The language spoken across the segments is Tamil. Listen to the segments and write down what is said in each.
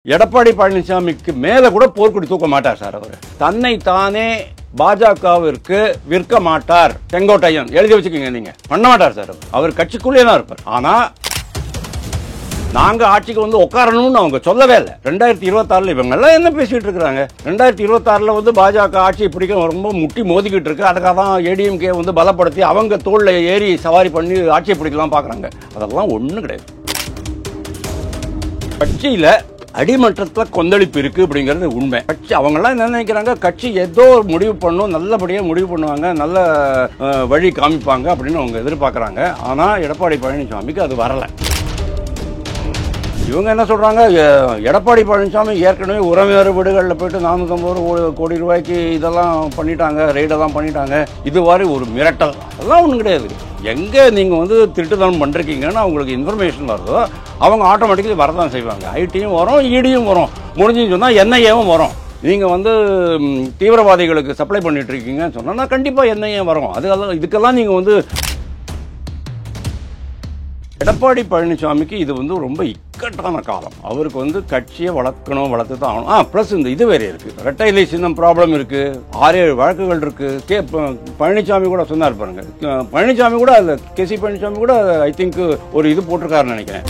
எடப்பாடி பழனிசாமிக்கு மேல கூட போர்க்கொடி தூக்க மாட்டார் சார். அவர் தன்னை தானே பாஜகவிற்கு விற்க மாட்டார். செங்கோட்டையன் எழுதி வச்சுக்கோங்க, நீங்க பண்ண மாட்டார் சார். அவர் கட்சிக்குள்ளே தான் இருப்பார். ஆனா நாங்க ஆட்சிக்கு வந்து உட்காரணும்னு அவங்க சொல்லவே இல்லை. 2026 இவங்க எல்லாம் என்ன பேசிட்டு இருக்காங்க? 2026 பாஜக ஆட்சியை பிடிக்க ரொம்ப முட்டி மோதிக்கிட்டு இருக்கு. அதுக்காக தான் ஏடிஎம்கே பலப்படுத்தி அவங்க தோல்ல ஏறி சவாரி பண்ணி ஆட்சியை பிடிக்கலாம் பாக்குறாங்க. அதெல்லாம் ஒண்ணும் கிடையாது. கட்சியில அடிமட்டத்தில் கொந்தளிப்பு இருக்கு அப்படிங்கிறது உண்மை. கட்சி அவங்கெல்லாம் என்ன நினைக்கிறாங்க, கட்சி ஏதோ ஒரு முடிவு பண்ணும், நல்லபடியாக முடிவு பண்ணுவாங்க, நல்ல வழி காமிப்பாங்க அப்படின்னு அவங்க எதிர்பார்க்குறாங்க. ஆனால் எடப்பாடி பழனிசாமிக்கு அது வரலை. இவங்க என்ன சொல்கிறாங்க, எடப்பாடி பழனிசாமி ஏற்கனவே உறவினர் வீடுகளில் போயிட்டு 450 கோடி ரூபாய்க்கு இதெல்லாம் பண்ணிட்டாங்க, ரெய்டெல்லாம் பண்ணிட்டாங்க. இது மாதிரி ஒரு மிரட்டல். அதெல்லாம் ஒன்றும் கிடையாது. எங்கே நீங்கள் திருட்டுத்தனம் பண்ணுறீங்கன்னு அவங்களுக்கு இன்ஃபர்மேஷன் வருதோ அவங்க ஆட்டோமேட்டிக்கலி வரதான் செய்வாங்க. ஐடியும் வரும், இடியும் வரும், முடிஞ்சுன்னு சொன்னால் என்ஐஏவும் வரும். நீங்கள் தீவிரவாதிகளுக்கு சப்ளை பண்ணிட்டு இருக்கீங்கன்னு சொன்னால் கண்டிப்பாக என்ஐஏ வரும். அதுக்கெல்லாம் இதுக்கெல்லாம் நீங்கள் எடப்பாடி பழனிசாமிக்கு இது ரொம்ப இக்கட்டான காலம். அவருக்கு கட்சியை வளர்க்கணும், வளர்த்து தான் ஆகணும். ப்ளஸ் இது வேற இருக்கு, ரெட்டை இலை சின்னம் ப்ராப்ளம் இருக்கு, 6-7 வழக்குகள் இருக்கு. பழனிசாமி கூட சொன்னார் பாருங்க. பழனிசாமி கூட கேசி பழனிசாமி கூட ஐ திங்க் ஒரு இது போட்டிருக்காருன்னு நினைக்கிறேன்.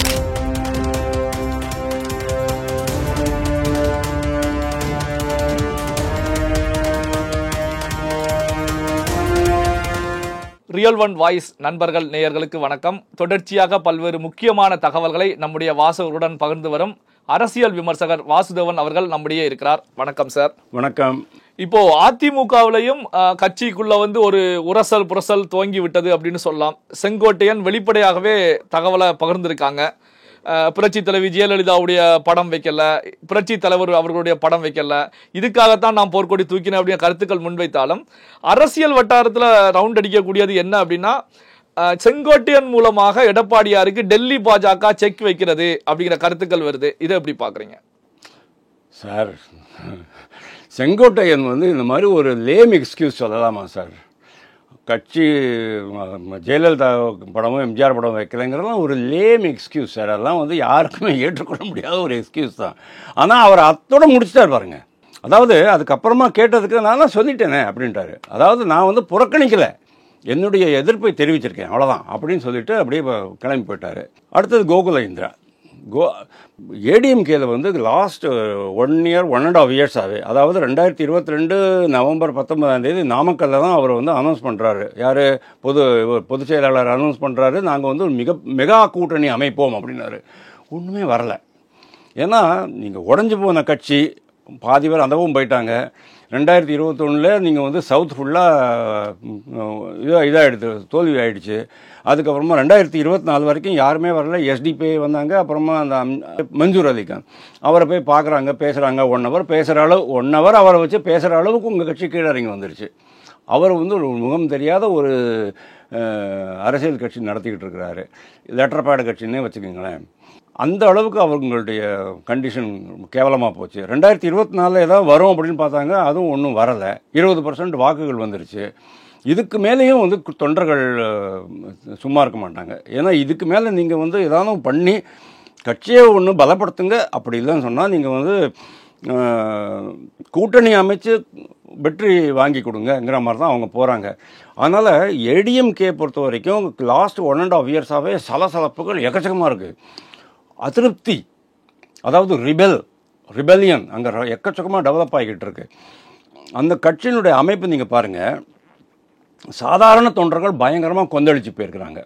ரியல் ஒன் வாய்ஸ் நண்பர்கள் நேயர்களுக்கு வணக்கம். தொடர்ச்சியாக பல்வேறு முக்கியமான தகவல்களை நம்முடைய வாசகருடன் பகிர்ந்து வரும் அரசியல் விமர்சகர் வாசுதேவன் அவர்கள் நம்முடைய இருக்கிறார். வணக்கம் சார். வணக்கம். இப்போ அதிமுகவிலையும் கட்சிக்குள்ள ஒரு உரசல் புரசல் துவங்கி விட்டது அப்படின்னு சொல்லலாம். செங்கோட்டையன் வெளிப்படையாகவே தகவலை பகிர்ந்திருக்காங்க. புரட்சி தலைவி ஜெயலலிதாவுடைய படம் வைக்கல, புரட்சி தலைவர் அவர்களுடைய படம் வைக்கல, இதுக்காகத்தான் நான் போர்க்கொடி தூக்கினேன் அப்படின்னு கருத்துக்கள் முன்வைத்தாலும் அரசியல் வட்டாரத்தில் ரவுண்ட் அடிக்கக்கூடியது என்ன அப்படின்னா, செங்கோட்டையன் மூலமாக எடப்பாடியாருக்கு டெல்லி பாஜக செக் வைக்கிறது அப்படிங்கிற கருத்துக்கள் வருது. இதை எப்படி பாக்குறீங்க சார்? செங்கோட்டையன் இந்த மாதிரி ஒரு லேம் எக்ஸ்கியூஸ் சொல்லலாமா சார்? கட்சி ஜெயலலிதா படமும் எம்ஜிஆர் படம் வைக்கலைங்கிறதுலாம் ஒரு லேம் எக்ஸ்கியூஸ் சார். அதெல்லாம் யாருக்குமே ஏற்றுக்கொள்ள முடியாத ஒரு எக்ஸ்கியூஸ் தான். ஆனால் அவர் அத்தோட முடிச்சுட்டார் பாருங்க. அதாவது அதுக்கப்புறமா கேட்டதுக்கு நான் சொல்லிட்டேனே அப்படின்ட்டாரு. அதாவது நான் புறக்கணிக்கலை, என்னுடைய எதிர்ப்பை தெரிவிச்சிருக்கேன், அவ்வளோதான் அப்படின்னு சொல்லிட்டு அப்படியே கிளம்பி போயிட்டார். அடுத்தது கோகுலேந்திரா. ஏடிஎம்கேல லாஸ்ட் 1 year 1.5 years ஆகுது. அதாவது 2022 நவம்பர் 19 நாமக்கல்ல தான் அவர் அனௌன்ஸ் பண்ணுறாரு. யார்? பொதுச் செயலாளர் அனௌன்ஸ் பண்ணுறாரு, நாங்கள் மெகா கூட்டணி அமைப்போம் அப்படின்னாரு. ஒன்றுமே வரலை. ஏன்னா நீங்கள் உடஞ்சி போன கட்சி, பாதி பேர் அந்தவும் போயிட்டாங்க. 2021 நீங்கள் சவுத் ஃபுல்லாக இதாகிடுது, தோல்வி ஆகிடுச்சு. அதுக்கப்புறமா 2024 வரைக்கும் யாருமே வரல. எஸ்டிபி வந்தாங்க, அப்புறமா அந்த மன்சூர் அலிகான் அவரை போய் பார்க்குறாங்க, பேசுகிறாங்க. 1 hour பேசுகிற அளவு, 1 hour அவரை வச்சு பேசுகிற அளவுக்கு உங்கள் கட்சி கீழே இறங்கி வந்துருச்சு. அவர் ஒரு முகம் தெரியாத ஒரு அரசியல் கட்சி நடத்திக்கிட்டு இருக்கிறாரு. லெட்டர் பேட் கட்சின்னே வச்சுக்கோங்களேன். அந்த அளவுக்கு அவங்களுடைய கண்டிஷன் கேவலமாக போச்சு. 2024 ஏதாவது வரும் அப்படின்னு பார்த்தாங்க, அதுவும் ஒன்றும் வரலை. 20% வாக்குகள் வந்துருச்சு. இதுக்கு மேலேயும் தொண்டர்கள் சும்மா இருக்க மாட்டாங்க. ஏன்னா இதுக்கு மேலே நீங்கள் ஏதாவது பண்ணி கட்சியை ஒன்று பலப்படுத்துங்க. அப்படி இல்லைன்னு சொன்னால் நீங்கள் கூட்டணி அமைச்சு வெற்றி வாங்கி கொடுங்கங்கிற மாதிரி தான் அவங்க போகிறாங்க. அதனால் ஏடிஎம்கே பொறுத்த வரைக்கும் லாஸ்ட் 1.5 years சலசலப்புகள் எக்கச்சக்கமாக இருக்குது. அதிருப்தி, அதாவது ரிபெலியன் அங்கே எக்கச்சக்கமாக டெவலப் ஆகிக்கிட்டு இருக்கு. அந்த கட்சியினுடைய அமைப்பு நீங்கள் பாருங்கள். சாதாரண தொண்டர்கள் பயங்கரமாக கொந்தளிச்சு போயிருக்கிறாங்க.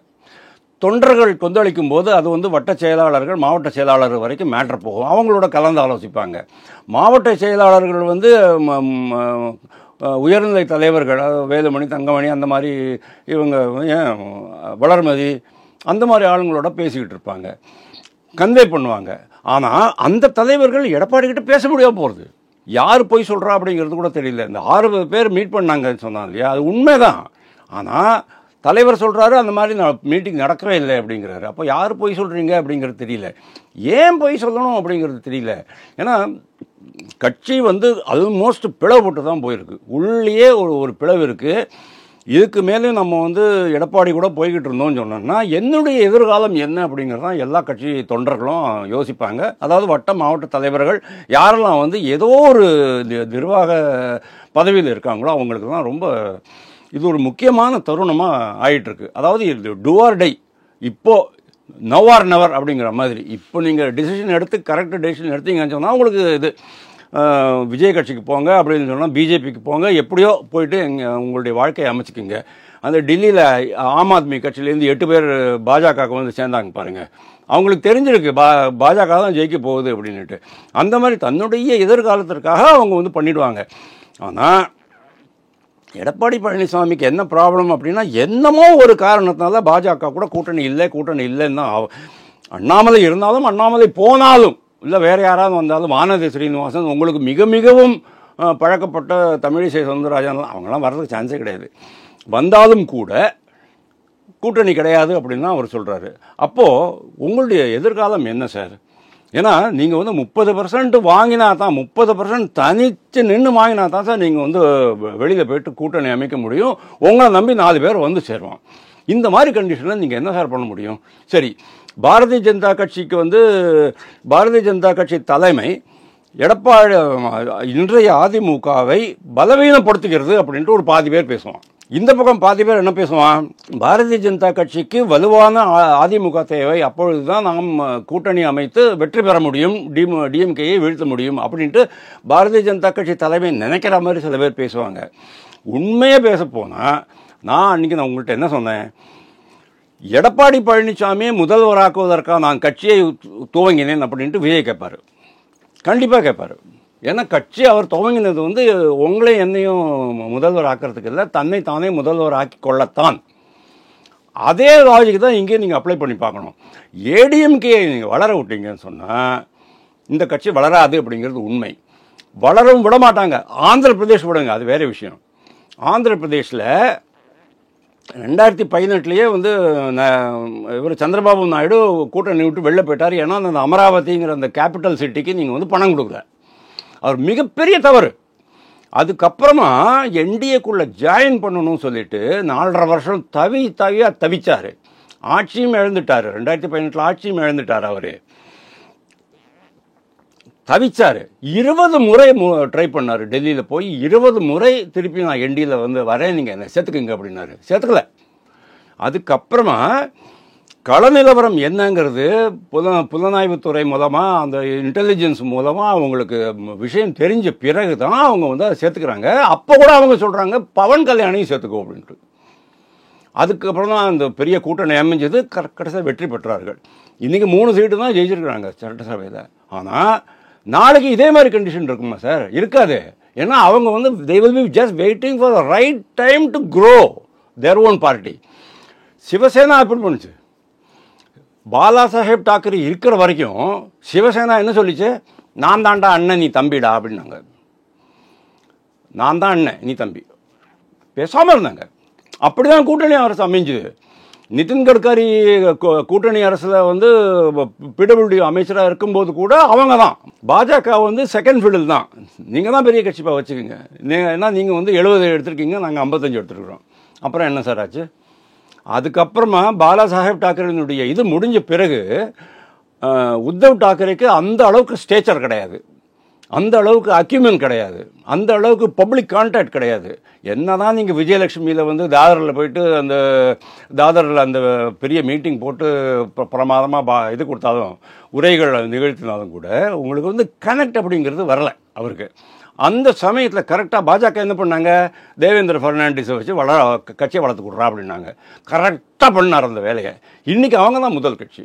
தொண்டர்கள் கொந்தளிக்கும் போது அது வட்ட செயலாளர்கள், மாவட்ட செயலாளர்கள் வரைக்கும் மேட்டர் போகும். அவங்களோட கலந்து ஆலோசிப்பாங்க. மாவட்ட செயலாளர்கள் உயர்நிலை தலைவர்கள், வேலுமணி, தங்கமணி, அந்த மாதிரி இவங்க வளர்மதி, அந்த மாதிரி ஆளுங்களோட பேசிக்கிட்டு இருப்பாங்க, கன்வே பண்ணுவாங்க. ஆனால் அந்த தலைவர்கள் எடப்பாடி கிட்ட பேச முடியாமல் போகிறது. யார் போய் சொல்கிறா அப்படிங்கிறது கூட தெரியல. இந்த 6 பேர் மீட் பண்ணாங்கன்னு சொன்னாங்க இல்லையா, அது உண்மைதான். ஆனால் தலைவர் சொல்கிறாரு அந்த மாதிரி மீட்டிங் நடக்கவே இல்லை அப்படிங்கிறாரு. அப்போ யார் போய் சொல்கிறீங்க அப்படிங்கிறது தெரியல. ஏன் போய் சொல்லணும் அப்படிங்கிறது தெரியல. ஏன்னா கட்சி ஆல்மோஸ்ட் பிளவுபட்டு தான் போயிருக்கு. உள்ளேயே ஒரு பிளவு இருக்குது. இதுக்கு மேலே நம்ம வந்து எடப்பாடி கூட போய்கிட்டு இருந்தோம்னு சொன்னோம்னா என்னுடைய எதிர்காலம் என்ன அப்படிங்கிறதான் எல்லா கட்சி தொண்டர்களும் யோசிப்பாங்க. அதாவது வட்ட மாவட்ட தலைவர்கள் யாரெல்லாம் வந்து ஏதோ ஒரு நிர்வாக பதவியில் இருக்காங்களோ அவங்களுக்கு தான் ரொம்ப இது ஒரு முக்கியமான தருணமாக ஆயிட்டுருக்கு. அதாவது இது டூ ஆர் டை, இப்போது நவ் ஆர் நெவர் அப்படிங்கிற மாதிரி. இப்போ நீங்கள் டிசிஷன் எடுத்து கரெக்ட் டெசிஷன் எடுத்தீங்கன்னு சொன்னால் உங்களுக்கு இது விஜய் கட்சிக்கு போங்க அப்படின்னு சொன்னால் பிஜேபிக்கு போங்க, எப்படியோ போயிட்டு உங்களுடைய வாழ்க்கையை அமைச்சிக்கிங்க. அந்த டெல்லியில் ஆம் ஆத்மி கட்சியிலேருந்து 8 பேர் பாஜகவுக்கு வந்து சேர்ந்தாங்க பாருங்கள். அவங்களுக்கு தெரிஞ்சிருக்கு பாஜக தான் ஜெயிக்க போகுது அப்படின்ட்டு. அந்த மாதிரி தன்னுடைய எதிர்காலத்திற்காக அவங்க வந்து பண்ணிடுவாங்க. ஆனால் எடப்பாடி பழனிசாமிக்கு என்ன ப்ராப்ளம் அப்படின்னா, என்னமோ ஒரு காரணத்தினால பாஜக கூட கூட்டணி இல்லைன்னு தான். அண்ணாமலை இருந்தாலும் அண்ணாமலை போனாலும் இல்லை வேறு யாராவது வந்தாலும் வானதி ஸ்ரீனிவாசன் உங்களுக்கு மிகவும் பழக்கப்பட்ட தமிழிசை சவுந்தரராஜன் அவங்களாம் வர்றதுக்கு சான்ஸே கிடையாது. வந்தாலும் கூட கூட்டணி கிடையாது அப்படின்னு தான் அவர் சொல்கிறாரு. அப்போது உங்களுடைய எதிர்காலம் என்ன சார்? ஏன்னா நீங்கள் வந்து 30% வாங்கினா தான், 30% தனித்து நின்று வாங்கினா தான் சார் நீங்கள் வந்து வெளியில் போய்ட்டு கூட்டணி அமைக்க முடியும். உங்களை நம்பி 4 பேர் வந்து சேருவான். இந்த மாதிரி கண்டிஷனில் நீங்கள் என்ன சார் பண்ண முடியும்? சரி, பாரதிய ஜனதா கட்சிக்கு வந்து பாரதிய ஜனதா கட்சி தலைமை எடப்பாடி இன்றைய அதிமுகவை பலவீனப்படுத்துகிறது அப்படின்ட்டு ஒரு பாதி பேர் பேசுவான். இந்த பக்கம் பாதி பேர் என்ன பேசுவான்? பாரதிய ஜனதா கட்சிக்கு வலுவான அதிமுக தேவை, அப்பொழுது தான் நாம் கூட்டணி அமைத்து வெற்றி பெற முடியும், டிஎம்கேயை வீழ்த்த முடியும் அப்படின்ட்டு பாரதிய ஜனதா கட்சி தலைமை நினைக்கிற மாதிரி சில பேர் பேசுவாங்க. உண்மையே பேச போனால் நான் அன்றைக்கி உங்கள்கிட்ட என்ன சொன்னேன்? எடப்பாடி பழனிசாமியை முதல்வராக்குவதற்காக நான் கட்சியை துவங்கினேன் அப்படின்ட்டு விஜய் கேட்பார். கண்டிப்பாக கேட்பார். ஏன்னா கட்சி அவர் துவங்கினது வந்து உங்களே என்னையும் முதல்வர் ஆக்கிறதுக்கு இல்லை, தன்னை தானே முதல்வர் ஆக்கி கொள்ளத்தான். அதே லாஜிக் தான் இங்கே நீங்கள் அப்ளை பண்ணி பார்க்கணும். ஏடிஎம்கே நீங்கள் வளர விட்டீங்கன்னு சொன்னால் இந்த கட்சி வளராது அப்படிங்கிறது உண்மை. வளரவும் விட மாட்டாங்க. ஆந்திர பிரதேஷ் விடுங்க, அது வேறு விஷயம். ஆந்திர பிரதேஷில் 2018 வந்து இவர் சந்திரபாபு நாயுடு கூட்டணி விட்டு வெளில போயிட்டார். ஏன்னா அந்த அமராவதிங்கிற அந்த கேபிட்டல் சிட்டிக்கு நீங்கள் வந்து பணம் கொடுக்கல. அவர் மிகப்பெரிய தவறு. அதுக்கப்புறமா என்டிஏக்குள்ளே ஜாயின் பண்ணணும்னு சொல்லிட்டு 4.5 வருஷம் தவிச்சார். ஆட்சியும் இழந்துட்டார். 2018 ஆட்சியும் இழந்துட்டார். அவர் தவிச்சார். 20 முறை ட்ரை பண்ணார். டெல்லியில் போய் 20 முறை திருப்பி நான் என்டியில் வந்து வரேன், நீங்கள் என்ன சேர்த்துக்குங்க அப்படின்னாரு. சேர்த்துக்கல. அதுக்கப்புறமா கள நிலவரம் என்னங்கிறது புலனாய்வுத்துறை மூலமாக அந்த இன்டெலிஜென்ஸ் மூலமாக அவங்களுக்கு விஷயம் தெரிஞ்ச பிறகு தான் அவங்க வந்து அதை சேர்த்துக்கிறாங்க. அப்போ கூட அவங்க சொல்கிறாங்க பவன் கல்யாணையும் சேர்த்துக்கோ அப்படின்ட்டு. அதுக்கப்புறம் தான் அந்த பெரிய கூட்டணி அமைஞ்சது. கடைசியாக வெற்றி பெற்றார்கள். இன்றைக்கி 3 சீட்டு தான் ஜெயிச்சிருக்கிறாங்க சட்டசபையில். ஆனால் நாளைக்கு இதே மாதிரி கண்டிஷன் இருக்குமா சார்? இருக்காது. ஏன்னா அவங்க வந்து they will be just waiting for the right time to grow their own party. Shiv Sena எப்படி பண்ணுச்சு? பாலா சாஹேப் டாக்கரே இருக்கிற வரைக்கும் சிவசேனா என்ன சொல்லிச்சு? நான் தான்டா அண்ணன், நீ தம்பிடா அப்படின்னாங்க. நான் தான் அண்ணன், நீ தம்பி. பேசாமல் இருந்தாங்க. அப்படி தான் கூட்டணி அரசு அமைஞ்சுது. நிதின் கட்கரி கூட்டணி அரசில் வந்து பிடபிள்யூடி அமைச்சராக இருக்கும்போது கூட அவங்க தான். பாஜக வந்து செகண்ட் ஃபிடில் தான். நீங்கள் தான் பெரிய கட்சிப்பா வச்சுக்கோங்க. ஏன்னா நீங்கள் வந்து 70 எடுத்துருக்கீங்க, நாங்கள் 55 எடுத்துருக்குறோம். அப்புறம் என்ன சார் ஆச்சு? அதுக்கப்புறமா பாலா சாஹேப் டாக்கரேனுடைய இது முடிஞ்ச பிறகு உத்தவ் டாக்கரேக்கு அந்த அளவுக்கு ஸ்டேச்சர் கிடையாது, அந்த அளவுக்கு அக்யூமெண்ட் கிடையாது, அந்த அளவுக்கு பப்ளிக் கான்டாக்ட் கிடையாது. என்ன தான் நீங்கள் விஜயலட்சுமியில் வந்து தாதரில் போயிட்டு அந்த தாதரில் அந்த பெரிய மீட்டிங் போட்டு பிரமாதமாக இது கொடுத்தாலும் உரைகள் நிகழ்த்தினாலும் கூட உங்களுக்கு வந்து கனெக்ட் அப்படிங்கிறது வரல அவருக்கு. அந்த சமயத்தில் கரெக்டாக பாஜக என்ன பண்ணாங்க? தேவேந்திர ஃபெர்னாண்டிஸை வச்சு கட்சியை வளர்த்து கொடுறா அப்படின்னாங்க. கரெக்டாக பண்ணார் அந்த வேலையை. இன்றைக்கி அவங்க தான் முதல் கட்சி.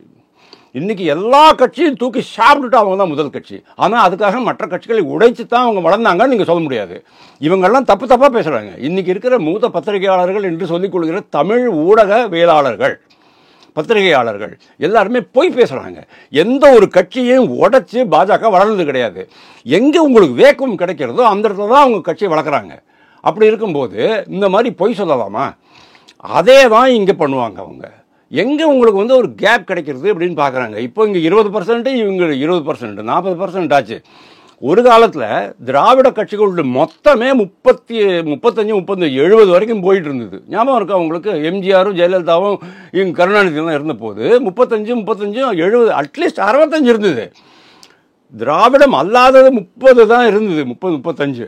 இன்றைக்கி எல்லா கட்சியும் தூக்கி சாப்பிட்டுட்டு அவங்க தான் முதல் கட்சி. ஆனால் அதுக்காக மற்ற கட்சிகளை உடைச்சு தான் அவங்க வளர்ந்தாங்கன்னு நீங்கள் சொல்ல முடியாது. இவங்கெல்லாம் தப்பாக பேசுகிறாங்க. இன்றைக்கி இருக்கிற மூத்த பத்திரிகையாளர்கள் என்று சொல்லிக் கொள்கிற தமிழ் ஊடகவியலாளர்கள், பத்திரிகையாளர்கள் எல்லாருமே போய் பேசுகிறாங்க. எந்த ஒரு கட்சியையும் உடைச்சி பாஜக வளர்ந்தது கிடையாது. எங்கே உங்களுக்கு வேக்கம் கிடைக்கிறதோ அந்த இடத்துல தான் அவங்க கட்சியை வளர்க்குறாங்க. அப்படி இருக்கும்போது இந்த மாதிரி பொய் சொல்லலாமா? அதே தான் இங்கே பண்ணுவாங்க அவங்க. எங்கே உங்களுக்கு வந்து ஒரு கேப் கிடைக்கிறது அப்படின்னு பார்க்குறாங்க. இப்போ இங்கே 20%, இவங்க 20%, 40% ஆச்சு. ஒரு காலத்தில் திராவிட கட்சிகளுடைய மொத்தமே 35 70 வரைக்கும் போயிட்டு இருந்தது. ஞாபகம் இருக்கா உங்களுக்கு? எம்ஜிஆரும் ஜெயலலிதாவும் இங்கே கருணாநிதியெல்லாம் இருந்த போது 35 70 அட்லீஸ்ட் 65 இருந்தது. திராவிடம் அல்லாதது 30 தான் இருந்தது, 30 35.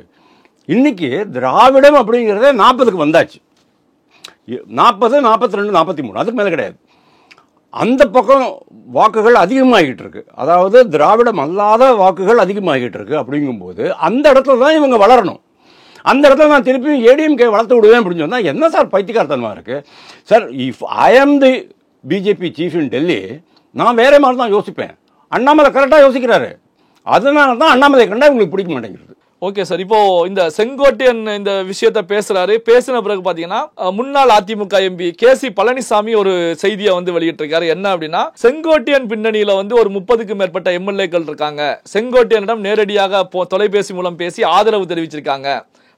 இன்னைக்கு திராவிடம் அப்படிங்கிறதே 40க்கு வந்தாச்சு. 40 42 43 அதுக்கு மேலே கிடையாது. அந்த பக்கம் வாக்குகள் அதிகமாகிட்டு இருக்கு. அதாவது திராவிடம் அல்லாத வாக்குகள் அதிகமாகிட்டு இருக்கு. அப்படிங்கும்போது அந்த இடத்துல தான் இவங்க வளரணும். அந்த இடத்துல நான் திருப்பி ஏடிஎம்கே வளர்த்து விடுவேன் அப்படின்னு சொன்னால் என்ன சார் பைத்தியக்காரத்தனமாக இருக்கு சார்? இஃப் ஐ ஆம் தி பிஜேபி சீஃப் இன் டெல்லி, நான் வேற மாதிரி தான் யோசிப்பேன். அண்ணாமலை கரெக்டாக யோசிக்கிறாரு. அதனால தான் அண்ணாமலை கண்டா இவங்களுக்கு பிடிக்க மாட்டேங்கிறது. ஓகே சார், இப்போ இந்த செங்கோட்டையன் இந்த விஷயத்த பேசுறாரு. பேசின பிறகு பாத்தீங்கன்னா முன்னாள் அதிமுக எம்பி கேசி பழனிசாமி ஒரு செய்தியை வந்து வெளியிட்டிருக்காரு. என்ன அப்படின்னா, செங்கோட்டையன் பின்னணியில வந்து ஒரு 30க்கும் மேற்பட்ட எம்எல்ஏக்கள் இருக்காங்க. செங்கோட்டையனிடம் நேரடியாக தொலைபேசி மூலம் பேசி ஆதரவு தெரிவிச்சிருக்காங்க.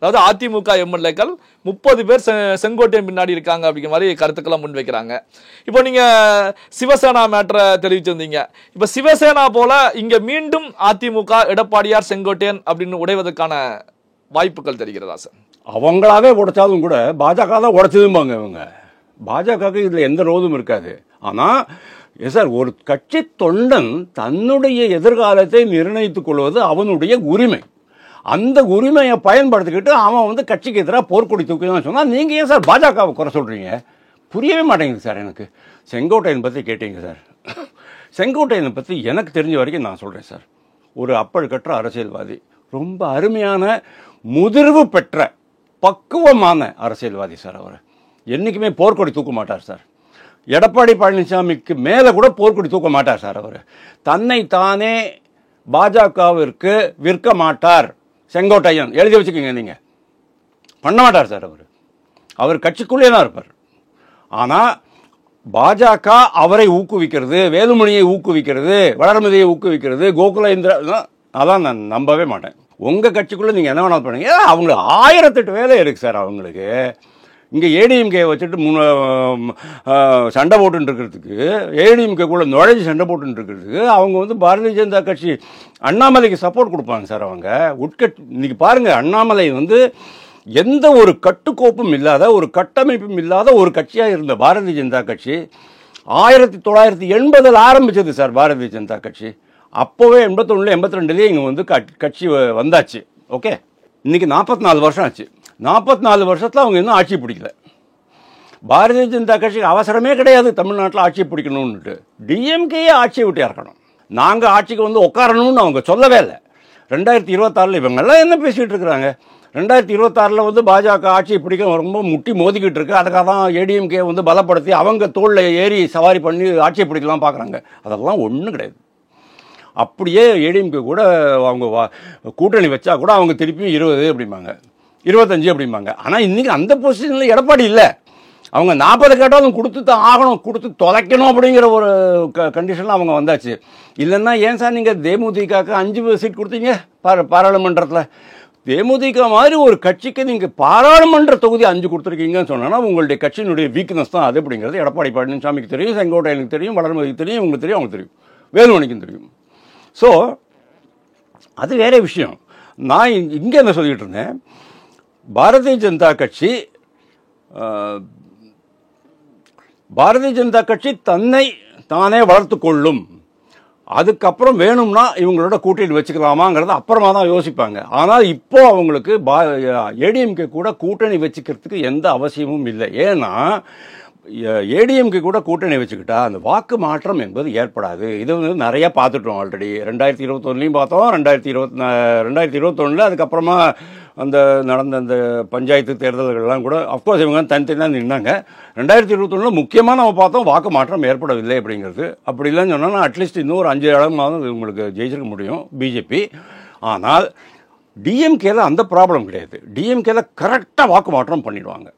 அதாவது அதிமுக எம்எல்ஏக்கள் 30 பேர் செங்கோட்டையன் பின்னாடி இருக்காங்க அப்படிங்கிற மாதிரி கருத்துக்களை முன்வைக்கிறாங்க. இப்போ நீங்க சிவசேனா மேட்டரை தெரிவிச்சிருந்தீங்க. இப்போ சிவசேனா போல இங்க மீண்டும் அதிமுக எடப்பாடியார் செங்கோட்டையன் அப்படின்னு உடைவதற்கான வாய்ப்புகள் தெரிகிறதா சார்? அவங்களாவே உடைச்சாலும் கூட பாஜக தான் உடைச்சதும்பாங்க இவங்க. பாஜகவுக்கு இதுல எந்த ரோதும் இருக்காது. ஆனா சார், ஒரு கட்சி தொண்டன் தன்னுடைய எதிர்காலத்தை நிர்ணயித்துக் கொள்வது அவனுடைய உரிமை. அந்த உரிமையை பயன்படுத்திக்கிட்டு அவன் வந்து கட்சிக்கு எதிராக போர்க்கொடி தூக்கிதான் சொன்னால் நீங்கள் ஏன் சார் பாஜகவை குறை சொல்கிறீங்க? புரியவே மாட்டேங்குது சார் எனக்கு. செங்கோட்டையன் பற்றி கேட்டீங்க சார். செங்கோட்டையனை பற்றி எனக்கு தெரிஞ்ச வரைக்கும் நான் சொல்கிறேன் சார். ஒரு அப்பல் கற்ற அரசியல்வாதி, ரொம்ப அருமையான முதிர்வு பெற்ற பக்குவமான அரசியல்வாதி சார். அவர் என்றைக்குமே போர்க்கொடி தூக்க மாட்டார் சார். எடப்பாடி பழனிசாமிக்கு மேலே கூட போர்க்கொடி தூக்க மாட்டார் சார். அவர் தன்னை தானே பாஜகவிற்கு விற்க மாட்டார். செங்கோட்டையன் எழுதி வச்சுக்கோங்க, நீங்கள் பண்ண மாட்டார் சார். அவர் கட்சிக்குள்ளே தான் இருப்பார். ஆனால் பாஜக அவரை ஊக்குவிக்கிறது, வேலுமணியை ஊக்குவிக்கிறது, வளர்மதியை ஊக்குவிக்கிறது, கோகுலேந்திரா, அதான் நான் நம்பவே மாட்டேன். உங்கள் கட்சிக்குள்ளே நீங்கள் என்ன வேணாலும் பண்ணுங்க. அவங்களுக்கு 1008 வேலை இருக்குது சார். அவங்களுக்கு இங்கே ஏடிஎம்கே வச்சுட்டு சண்டை போட்டுன்னு இருக்கிறதுக்கு, ஏடிஎம்கே கூட நுழைஞ்சு சண்டை போட்டுன்னு இருக்கிறதுக்கு அவங்க வந்து பாரதிய ஜனதா கட்சி அண்ணாமலைக்கு சப்போர்ட் கொடுப்பாங்க சார். அவங்க இன்னைக்கு பாருங்க, அண்ணாமலை வந்து எந்த ஒரு கட்டுக்கோப்பும் இல்லாத, ஒரு கட்டமைப்பும் இல்லாத ஒரு கட்சியாக இருந்த பாரதிய ஜனதா கட்சி 1980 ஆரம்பிச்சது சார். பாரதிய ஜனதா கட்சி அப்போவே 81 82 இங்கே வந்து கட்சி வந்தாச்சு. ஓகே, இன்னைக்கு 44 வருஷம் ஆச்சு. 44 வருஷத்தில் அவங்க இன்னும் ஆட்சி பிடிக்கல. பாரதிய ஜனதா கட்சிக்கு அவசரமே கிடையாது தமிழ்நாட்டில் ஆட்சி பிடிக்கணும்னுட்டு. டிஎம்கேயே ஆட்சியை விட்டு இறக்கணும். நாங்கள் ஆட்சிக்கு வந்து உட்காரணும்னு அவங்க சொல்லவே இல்லை. 2026 இவங்கெல்லாம் என்ன பேசிகிட்டு இருக்கிறாங்க? 2026 வந்து பாஜக ஆட்சியை பிடிக்க ரொம்ப முட்டி மோதிக்கிட்டு இருக்கு. அதுக்காக தான் ஏடிஎம்கே வந்து பலப்படுத்தி அவங்க தோளில் ஏறி சவாரி பண்ணி ஆட்சியை பிடிக்கலாம் பார்க்குறாங்க. அதெல்லாம் ஒன்றும் கிடையாது. அப்படியே ஏடிஎம்கே கூட அவங்க கூட்டணி வச்சா கூட அவங்க திருப்பி 20 அப்படிம்பாங்க, 25 அப்படிம்பாங்க. ஆனால் இன்றைக்கி அந்த பொசிஷனில் எடப்பாடி இல்லை. அவங்க 40 கேட்டாலும் கொடுத்து தான் ஆகணும், கொடுத்து தொலைக்கணும் அப்படிங்கிற ஒரு கண்டிஷனில் அவங்க வந்தாச்சு. இல்லைன்னா ஏன் சார் நீங்கள் தேமுதிகக்கு 5 சீட் கொடுத்தீங்க பாராளுமன்றத்தில்? தேமுதிக மாதிரி ஒரு கட்சிக்கு நீங்கள் பாராளுமன்ற தொகுதி 5 கொடுத்துருக்கீங்கன்னு சொன்னால் உங்களுடைய கட்சியினுடைய வீக்னஸ் தான் அது அப்படிங்கிறது எடப்பாடி பழனிசாமிக்கு தெரியும், செங்கோட்டையனுக்கு தெரியும், வளர்மதிக்கு தெரியும், இவங்களுக்கு தெரியும், அவங்களுக்கு தெரியும், வேலுமணிக்கும் தெரியும். ஸோ அது வேற விஷயம். நான் இங்கே என்ன சொல்லிகிட்டு இருந்தேன், பாரதிய ஜனதா கட்சி தன்னை தானே வளர்த்து கொள்ளும். அதுக்கப்புறம் வேணும்னா இவங்களோட கூட்டணி வச்சுக்கலாமாங்கிறத அப்புறமா தான் யோசிப்பாங்க. ஆனால் இப்போ அவங்களுக்கு ஏடிஎம்கே கூட கூட்டணி வச்சுக்கிறதுக்கு எந்த அவசியமும் இல்லை. ஏன்னா ஏடிஎம்கே கூட கூட்டணி வச்சுக்கிட்டா அந்த வாக்கு மாற்றம் என்பது ஏற்படாது. இது வந்து நிறைய பார்த்துட்டோம் ஆல்ரெடி. 2021 பார்த்தோம், 2021 அதுக்கப்புறமா அந்த நடந்த அந்த பஞ்சாயத்து தேர்தல்கள்லாம் கூட அஃப்கோர்ஸ் இவங்க தனித்தனியாக நின்னாங்க. 2021 முக்கியமாக நம்ம பார்த்தோம் வாக்கு மாற்றம் ஏற்படவில்லை அப்படிங்கிறது. அப்படி இல்லைன்னு சொன்னால் அட்லீஸ்ட் இன்னும் ஒரு 5 இடமாவது உங்களுக்கு ஜெயிச்சிருக்க முடியும் பிஜேபி. ஆனால் டிஎம்கேல அந்த ப்ராப்ளம் கிடையாது. டிஎம்கேல கரெக்டாக வாக்கு மாற்றம் பண்ணிடுவாங்க.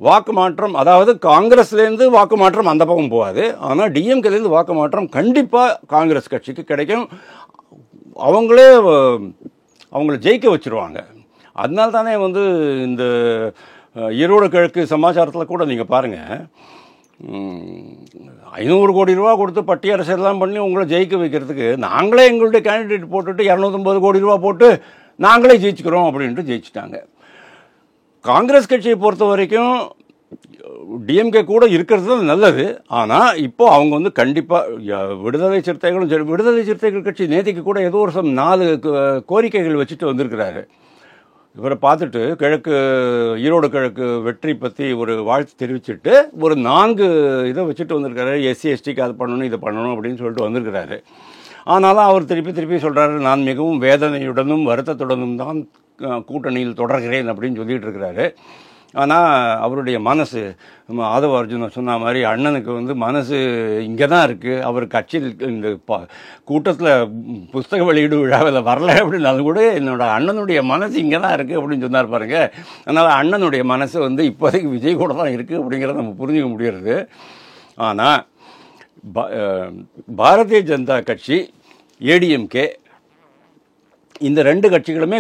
வாக்கு மாற்றம், அதாவது காங்கிரஸ்லேருந்து வாக்கு மாற்றம் அந்த பக்கம் போகாது. ஆனால் டிஎம்கேலேருந்து வாக்கு மாற்றம் கண்டிப்பாக காங்கிரஸ் கட்சிக்கு கிடைக்கும். அவங்கள ஜெயிக்க வச்சுருவாங்க. அதனால தானே வந்து இந்த ஈரோடு கிழக்கு சமாச்சாரத்தில் கூட நீங்கள் பாருங்கள், 500 கோடி ரூபா கொடுத்து பட்டி அரசியல்லாம் பண்ணி உங்களை ஜெயிக்க வைக்கிறதுக்கு நாங்களே எங்களுடைய கேண்டிடேட் போட்டுட்டு 250 கோடி ரூபா போட்டு நாங்களே ஜெயிச்சுக்கிறோம் அப்படின்ட்டு ஜெயிச்சிட்டாங்க. காங்கிரஸ் கட்சியை பொறுத்த வரைக்கும் டிஎம்கே கூட இருக்கிறது தான் நல்லது. ஆனால் இப்போ அவங்க வந்து கண்டிப்பாக விடுதலை சிறுத்தைகள் கட்சி நேற்றுக்கு கூட ஏதோ ஒரு 4 கோரிக்கைகள் வச்சுட்டு வந்திருக்கிறாரு. இவரை பார்த்துட்டு ஈரோடு கிழக்கு வெற்றி பற்றி ஒரு வாழ்த்து தெரிவிச்சுட்டு ஒரு 4 இதை வச்சுட்டு வந்திருக்காரு. எஸ்சி எஸ்டிக்கு அது பண்ணணும் இதை பண்ணணும் அப்படின்னு சொல்லிட்டு வந்திருக்கிறாரு. ஆனாலும் அவர் திருப்பி சொல்கிறாரு, நான் மிகவும் வேதனையுடனும் வருத்தத்துடனும் தான் கூட்டணியில் தொடர்கிறேன் அப்படின்னு சொல்லிட்டு இருக்கிறாரு. ஆனால் அவருடைய மனசு ஆதவ அர்ஜுன சொன்ன மாதிரி அண்ணனுக்கு வந்து மனசு இங்கே தான் இருக்குது. அவர் கட்சியில் இந்த கூட்டத்தில் புஸ்தக வெளியீடு விழாவில் வரல அப்படின்னாலும் கூட என்னோட அண்ணனுடைய மனசு இங்கே தான் இருக்குது அப்படின்னு சொன்னார் பாருங்க. அதனால் அண்ணனுடைய மனசு வந்து இப்போதைக்கு விஜய் கூட தான் இருக்குது அப்படிங்கிறத நம்ம புரிஞ்சுக்க முடிகிறது. ஆனால் பாரதிய ஜனதா கட்சி, ஏடிஎம்கே, இந்த 2 கட்சிகளுமே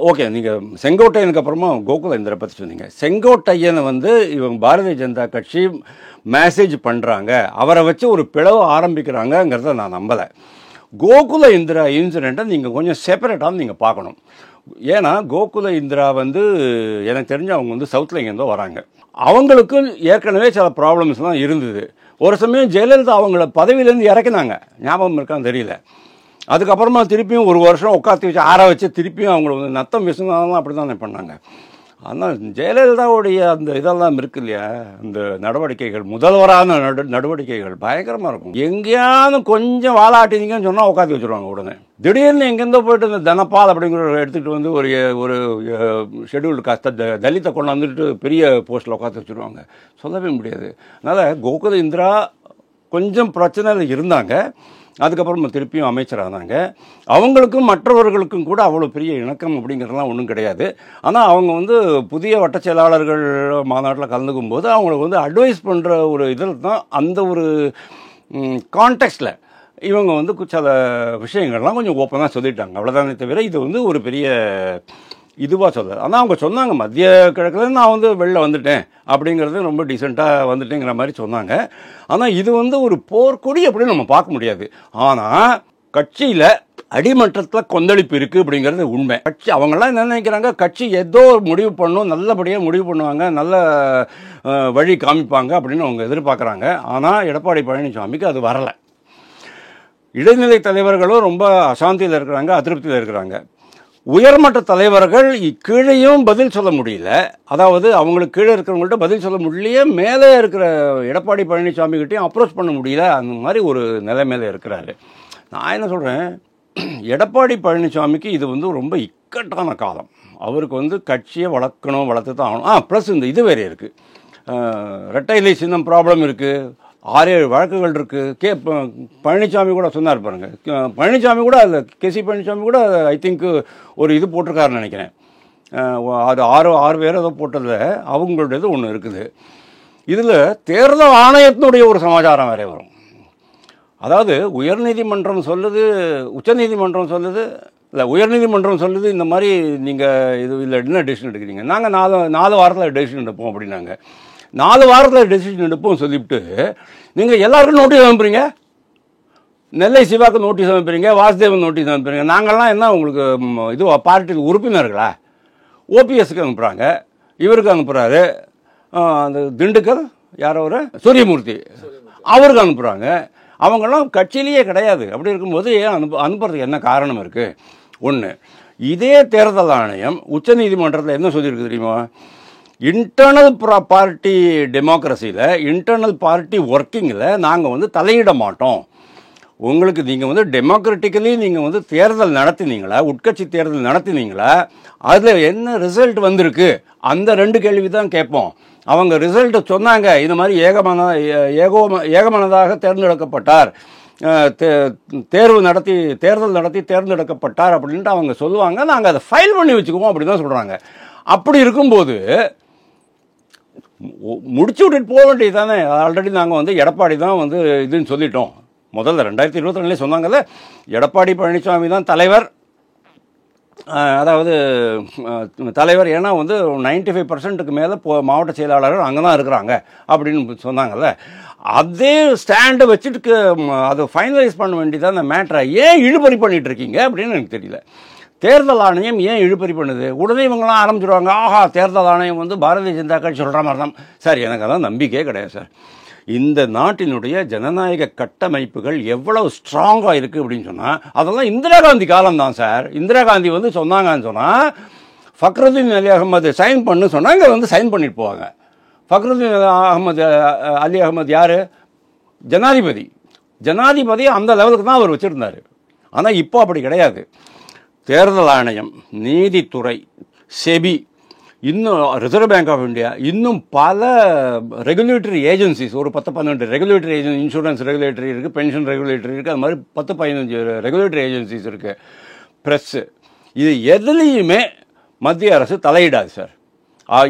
ஓகே. நீங்கள் செங்கோட்டையனுக்கு அப்புறமா கோகுல இந்திரா பற்றி சொன்னீங்க. செங்கோட்டையனை வந்து இவங்க பாரதிய ஜனதா கட்சி மேசேஜ் பண்ணுறாங்க, அவரை வச்சு ஒரு பிளவு ஆரம்பிக்கிறாங்கங்கிறத நான் நம்பலை. கோகுல இந்திரா இன்சிடெண்ட்டை நீங்கள் கொஞ்சம் செப்பரேட்டாக நீங்கள் பார்க்கணும். ஏன்னா கோகுல இந்திரா வந்து எனக்கு தெரிஞ்சு அவங்க வந்து சவுத்தில் இங்கேருந்தோ வராங்க. அவங்களுக்கு ஏற்கனவே சில ப்ராப்ளம்ஸ்லாம் இருந்தது. ஒரு சமயம் ஜெயலலிதா அவங்கள பதவியிலேருந்து இறக்கினாங்க, ஞாபகம் இருக்கான்னு தெரியல. அதுக்கப்புறமா திருப்பியும் ஒரு வருஷம் உட்காந்து வச்சு ஆற வச்சு திருப்பியும் அவங்கள வந்து நத்தம் விசுனாலாம் அப்படி தான் பண்ணாங்க. ஆனால் ஜெயலலிதாவுடைய அந்த இதெல்லாம் இருக்கு இல்லையா, அந்த நடவடிக்கைகள், முதல்வரான நடவடிக்கைகள் பயங்கரமாக இருக்கும். எங்கேயாவது கொஞ்சம் வாலாட்டினீங்கன்னு சொன்னால் உட்காந்து வச்சுருவாங்க. உடனே திடீர்னு எங்கேருந்தோ போயிட்டு இந்த தனபால் அப்படிங்கிற எடுத்துகிட்டு வந்து ஒரு ஷெட்யூல்டு காஸ்ட் தலித்தை கொண்டு வந்துட்டு பெரிய போஸ்ட்டில் உட்காந்து வச்சுருவாங்க. சொல்லவே முடியாது. அதனால் கோகுல இந்திரா கொஞ்சம் பிரச்சனையில் இருந்தாங்க. அதுக்கப்புறம் திருப்பியும் அமைச்சரானாங்க. அவங்களுக்கும் மற்றவர்களுக்கும் கூட அவ்வளோ பெரிய இணக்கம் அப்படிங்கிறதுலாம் ஒன்றும் கிடையாது. ஆனால் அவங்க வந்து புதிய வட்டச் செயலாளர்கள் மாநாட்டில் கலந்துக்கும் போது அவங்களுக்கு வந்து அட்வைஸ் பண்ணுற ஒரு இதில் தான், அந்த ஒரு கான்டெக்ஸ்டில் இவங்க வந்து சில விஷயங்கள்லாம் கொஞ்சம் ஓப்பனாக சொல்லிட்டாங்க. அவ்வளோதானே தவிர இது வந்து ஒரு பெரிய இதுவாக சொல்ல. ஆனால் அவங்க சொன்னாங்க, மத்திய கிழக்கில் நான் வந்து வெளில வந்துட்டேன் அப்படிங்கிறது ரொம்ப டீசெண்டாக வந்துட்டேங்கிற மாதிரி சொன்னாங்க. ஆனால் இது வந்து ஒரு போர்க்கொடி அப்படின்னு நம்ம பார்க்க முடியாது. ஆனால் கட்சியில் அடிமட்டத்தில் கொந்தளிப்பு இருக்குது அப்படிங்கிறது உண்மை. கட்சி அவங்கெல்லாம் என்ன நினைக்கிறாங்க, கட்சி ஏதோ முடிவு பண்ணணும், நல்லபடியாக முடிவு பண்ணுவாங்க, நல்ல வழி காமிப்பாங்க அப்படின்னு அவங்க எதிர்பார்க்குறாங்க. ஆனால் எடப்பாடி பழனிசாமிக்கு அது வரலை. இடைநிலை தலைவர்களும் ரொம்ப அசாந்தியில் இருக்கிறாங்க, அதிருப்தியில் இருக்கிறாங்க. உயர்மட்ட தலைவர்கள் கீழேயும் பதில் சொல்ல முடியல. அதாவது அவங்களுக்கு கீழே இருக்கிறவங்கள்ட்ட பதில் சொல்ல முடியலையே, மேலே இருக்கிற எடப்பாடி பழனிசாமி கிட்டையும் அப்ரோச் பண்ண முடியல. அந்த மாதிரி ஒரு நிலைமையில இருக்கிறாரு. நான் என்ன சொல்கிறேன், எடப்பாடி பழனிசாமிக்கு இது வந்து ரொம்ப இக்கட்டான காலம். அவருக்கு வந்து கட்சியை வளர்த்து தான் ஆகணும். ப்ளஸ் இந்த இது வேறு இருக்குது, ரெட்டை இலை சின்னம் ப்ராப்ளம் இருக்குது, 6-7 வழக்குகள் இருக்குது. பழனிசாமி கூட சொன்னார் பாருங்க. பழனிசாமி கூட அதில் கேசி பழனிசாமி கூட ஐ திங்க் ஒரு இது போட்டிருக்காருன்னு நினைக்கிறேன். அது 6 பேர் ஏதோ போட்டதில் அவங்களுடையது ஒன்று இருக்குது. இதில் தேர்தல் ஆணையத்தினுடைய ஒரு சமாச்சாரம் வேறே வரும். அதாவது உயர்நீதிமன்றம் சொல்லுது, உச்சநீதிமன்றம் சொல்லுது, இல்லை உயர்நீதிமன்றம் சொல்லுது இந்த மாதிரி நீங்கள் இது இல்லை என்ன டெசிஷன் எடுக்கிறீங்க, நாங்கள் 4 வாரத்தில் டெசிஷன் எடுப்போம் அப்படின்னாங்க. 4 வாரத்தில் டெசிஷன் எடுப்போம் சொல்லிவிட்டு நீங்கள் எல்லாருக்கும் நோட்டீஸ் அனுப்புறீங்க. நெல்லை சிவாக்கு நோட்டீஸ் அனுப்புறீங்க, வாசுதேவன் நோட்டீஸ் அனுப்புறீங்க. நாங்கள்லாம் என்ன உங்களுக்கு இது பார்ட்டி உறுப்பினர்களா? ஓபிஎஸ்க்கு அனுப்புகிறாங்க, இவருக்கு அனுப்புகிறாரு, அந்த திண்டுக்கல் யாரோ ஒரு சூரியமூர்த்தி அவருக்கு அனுப்புகிறாங்க. அவங்கெல்லாம் கட்சியிலேயே கிடையாது. அப்படி இருக்கும்போது ஏன் அனுப்புறதுக்கு என்ன காரணம் இருக்குது? ஒன்று, இதே தேர்தல் ஆணையம் உச்சநீதிமன்றத்தில் என்ன சொல்லியிருக்கு தெரியுமா? இன்டர்னல் பார்ட்டி டெமோக்ரஸியில், இன்டர்னல் பார்ட்டி ஒர்க்கிங்கில் நாங்கள் வந்து தலையிட மாட்டோம். உங்களுக்கு நீங்கள் வந்து டெமோக்ராட்டிக்கலி நீங்கள் வந்து தேர்தல் நடத்தினீங்களா, உட்கட்சி தேர்தல் நடத்தினீங்களா, அதில் என்ன ரிசல்ட் வந்திருக்கு, அந்த 2 கேள்வி தான் கேட்போம். அவங்க ரிசல்ட் சொன்னாங்க, இந்த மாதிரி ஏகமனதாக தேர்ந்தெடுக்கப்பட்டார், தேர்தல் நடத்தி தேர்ந்தெடுக்கப்பட்டார் அப்படின்ட்டு அவங்க சொல்லுவாங்க. நாங்கள் அதை ஃபைல் பண்ணி வச்சுக்குவோம் அப்படி தான் சொல்கிறாங்க. அப்படி இருக்கும்போது முடிச்சு விட்டுட்டு போக வேண்டியது தானே. ஆல்ரெடி நாங்கள் வந்து எடப்பாடி தான் வந்து இதுன்னு சொல்லிட்டோம். முதல்ல 2022 சொன்னாங்கல்ல, எடப்பாடி பழனிசாமி தான் தலைவர், அதாவது தலைவர், ஏன்னா வந்து 95% மேலே மாவட்ட செயலாளர்கள் அங்கே தான் இருக்கிறாங்க அப்படின்னு சொன்னாங்கல்ல. அதே ஸ்டாண்டை வச்சுட்டு அதை ஃபைனலைஸ் பண்ண வேண்டியதான் அந்த மேட்டரை ஏன் இழுபறி பண்ணிட்டு இருக்கீங்க அப்படின்னு எனக்கு தெரியல. தேர்தல் ஆணையம் ஏன் இழுபறி பண்ணுது? உடனே இவங்களாம் ஆரம்பிச்சிடுவாங்க, ஆஹா தேர்தல் ஆணையம் வந்து பாரதிய ஜனதா கட்சி சொல்கிற மாதிரி தான். சார், எனக்கு அதான் நம்பிக்கையே கிடையாது சார். இந்த நாட்டினுடைய ஜனநாயக கட்டமைப்புகள் எவ்வளவு ஸ்ட்ராங்காக இருக்குது அப்படின்னு சொன்னால் அதெல்லாம் இந்திரா காந்தி காலம்தான் சார். இந்திரா காந்தி வந்து சொன்னாங்கன்னு சொன்னால் ஃபக்ருதீன் அலி அகமது சைன் பண்ணு சொன்னால் இங்கே வந்து சைன் பண்ணிட்டு போவாங்க. ஃபக்ருதீன் அலி அகமது யார்? ஜனாதிபதி. ஜனாதிபதி அந்த லெவலுக்கு தான் அவர் வச்சுருந்தார். ஆனால் இப்போ அப்படி கிடையாது. தேர்தல் ஆணையம், நீதித்துறை, செபி, இன்னும் ரிசர்வ் பேங்க் ஆஃப் இந்தியா, இன்னும் பல ரெகுலேட்டரி ஏஜென்சிஸ், ஒரு 10-12 ரெகுலேட்டரி ஏஜென்சி, இன்சூரன்ஸ் ரெகுலேட்டரி இருக்குது, பென்ஷன் ரெகுலேட்டரி இருக்குது, அது மாதிரி 10-15 ரெகுலேட்டரி ஏஜென்சிஸ் இருக்குது, ப்ரெஸ்ஸு, இது எதுலேயுமே மத்திய அரசு தலையிடாது சார்.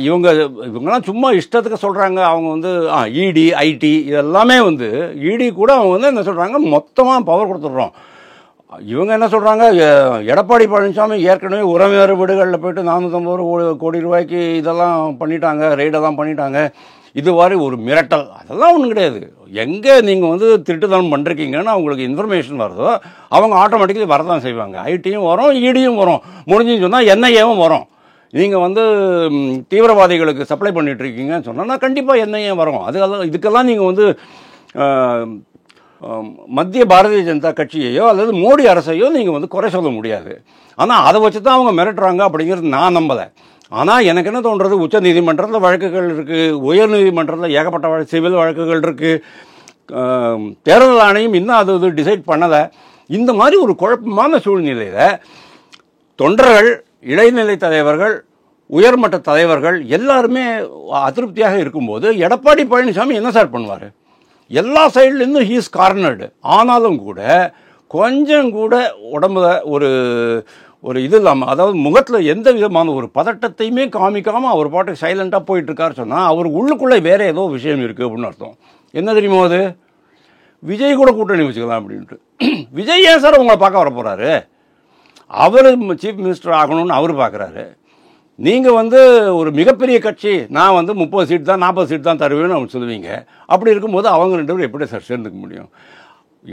இவங்கெல்லாம் சும்மா இஷ்டத்துக்கு சொல்கிறாங்க. அவங்க வந்து இடி, ஐடி இதெல்லாமே வந்து இடி கூட அவங்க வந்து என்ன சொல்கிறாங்க, மொத்தமாக பவர் கொடுத்துட்றோம். இவங்க என்ன சொல்கிறாங்க, எடப்பாடி பழனிசாமி ஏற்கனவே உறவினர் வீடுகளில் போய்ட்டு 450 கோடி ரூபாய்க்கு இதெல்லாம் பண்ணிட்டாங்க, ரெய்டெல்லாம் பண்ணிட்டாங்க. இது மாதிரி ஒரு மிரட்டல். அதெல்லாம் ஒன்றும் கிடையாது. எங்கே நீங்கள் வந்து திருட்டுத்தனம் பண்ணுறீங்கன்னு அவங்களுக்கு இன்ஃபர்மேஷன் வருதோ அவங்க ஆட்டோமேட்டிக்கலி வரதான் செய்வாங்க. ஐடியும் வரும், இடியும் வரும், முடிஞ்சுன்னு சொன்னால் என்ஐஏவும் வரும். நீங்கள் வந்து தீவிரவாதிகளுக்கு சப்ளை பண்ணிகிட்ருக்கீங்கன்னு சொன்னால் கண்டிப்பாக என்ஐஏ வரும். இதுக்கெல்லாம் நீங்கள் வந்து மத்திய பாரதிய ஜனதா கட்சியையோ அல்லது மோடி அரசையோ நீங்கள் வந்து குறை சொல்ல முடியாது. ஆனால் அதை வச்சு தான் அவங்க மிரட்டுறாங்க அப்படிங்கிறது நான் நம்பலை. ஆனால் எனக்கு என்ன தோன்றது, உச்ச நீதிமன்றத்தில் வழக்குகள் இருக்குது, உயர் நீதிமன்றத்தில் ஏகப்பட்ட சிவில் வழக்குகள் இருக்குது, தேர்தல் ஆணையம் இன்னும் அது டிசைட் பண்ணலை. இந்த மாதிரி ஒரு குழப்பமான சூழ்நிலையில் தொண்டர்கள், இடைநிலை தலைவர்கள், உயர்மட்ட தலைவர்கள் எல்லாருமே அதிருப்தியாக இருக்கும்போது எடப்பாடி பழனிசாமி என்ன சார் பண்ணுவார்? எல்லா சைட்லேருந்தும் ஹீஸ் கார்னர்டு. ஆனாலும் கூட கொஞ்சம் கூட உடம்புல ஒரு இது இல்லாமல், அதாவது முகத்தில் எந்த விதமான ஒரு பதட்டத்தையுமே காமிக்காமல் அவர் பாட்டுக்கு சைலண்ட்டாக போயிட்டுருக்காரு சொன்னால் அவர் உள்ளுக்குள்ளே வேறு ஏதோ விஷயம் இருக்குது அப்படின்னு அர்த்தம். என்ன தெரியுமோ, அது விஜய் கூட கூட்டணி வச்சுக்கலாம் அப்படின்ட்டு. விஜய் ஏன் சார் உங்களை பார்க்க வர போகிறாரு? அவர் சீஃப் மினிஸ்டர் ஆகணும்னு அவர் பார்க்குறாரு. நீங்கள் வந்து ஒரு மிகப்பெரிய கட்சி, நான் வந்து 30 சீட் தான் 40 சீட் தான் தருவேன்னு அவங்க சொல்லுவீங்க. அப்படி இருக்கும்போது அவங்க 2 பேரும் எப்படி சார் சேர்ந்துக்க முடியும்?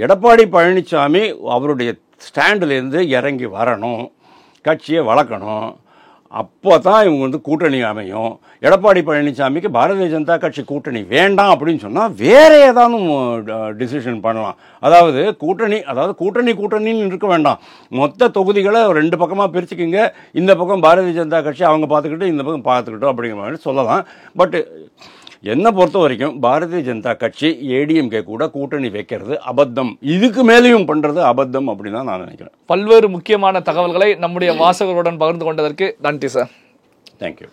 எடப்பாடி பழனிசாமி அவருடைய ஸ்டாண்டிலேருந்து இறங்கி வரணும், கட்சியை வளர்க்கணும். அப்போ தான் இவங்க வந்து கூட்டணி அமையும். எடப்பாடி பழனிசாமிக்கு பாரதிய ஜனதா கட்சி கூட்டணி வேண்டாம் அப்படின்னு சொன்னால் வேறு ஏதாவது டிசிஷன் பண்ணலாம். அதாவது கூட்டணின்னு இருக்க வேண்டாம். மொத்த தொகுதிகளை 2 பக்கமாக பிரிச்சுக்கிங்க. இந்த பக்கம் பாரதிய ஜனதா கட்சி அவங்க பார்த்துக்கிட்டு, இந்த பக்கம் பார்த்துக்கிட்டோம் அப்படிங்கிற மாதிரி சொல்லலாம். பட் என்னை பொறுத்த வரைக்கும் பாரதிய ஜனதா கட்சி ஏடிஎம்கே கூட கூட்டணி வைக்கிறது அபத்தம். இதுக்கு மேலேயும் பண்ணுறது அபத்தம் அப்படின்னு தான் நான் நினைக்கிறேன். பல்வேறு முக்கியமான தகவல்களை நம்முடைய வாசகருடன் பகிர்ந்து கொண்டதற்கு நன்றி சார். தேங்க்யூ.